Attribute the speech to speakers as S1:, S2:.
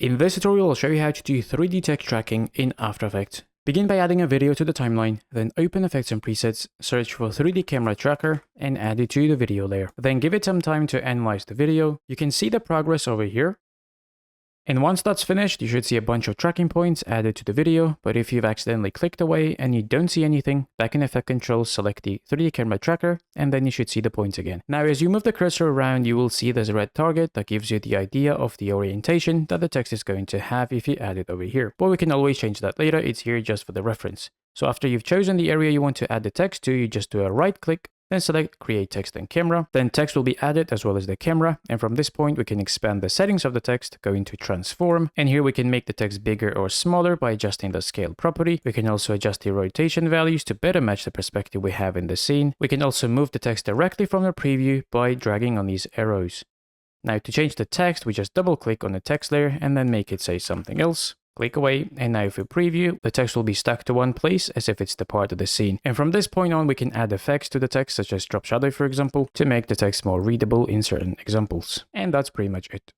S1: In this tutorial, I'll show you how to do 3D text tracking in After Effects. Begin by adding a video to the timeline, then open Effects and Presets, search for 3D Camera Tracker, and add it to the video layer. Then give it some time to analyze the video. You can see the progress over here. And once that's finished, you should see a bunch of tracking points added to the video, but if you've accidentally clicked away and you don't see anything, back in Effect Controls, select the 3D Camera Tracker, and then you should see the points again. Now, as you move the cursor around, you will see there's a red target that gives you the idea of the orientation that the text is going to have if you add it over here. But we can always change that later, it's here just for the reference. So after you've chosen the area you want to add the text to, you just do a right click, then select Create Text and Camera. Then text will be added as well as the camera. And from this point, we can expand the settings of the text, go into Transform. And here we can make the text bigger or smaller by adjusting the scale property. We can also adjust the rotation values to better match the perspective we have in the scene. We can also move the text directly from the preview by dragging on these arrows. Now to change the text, we just double click on the text layer and then make it say something else. Click away, and now if we preview, the text will be stuck to one place as if it's the part of the scene. And from this point on, we can add effects to the text, such as drop shadow, for example, to make the text more readable in certain examples. And that's pretty much it.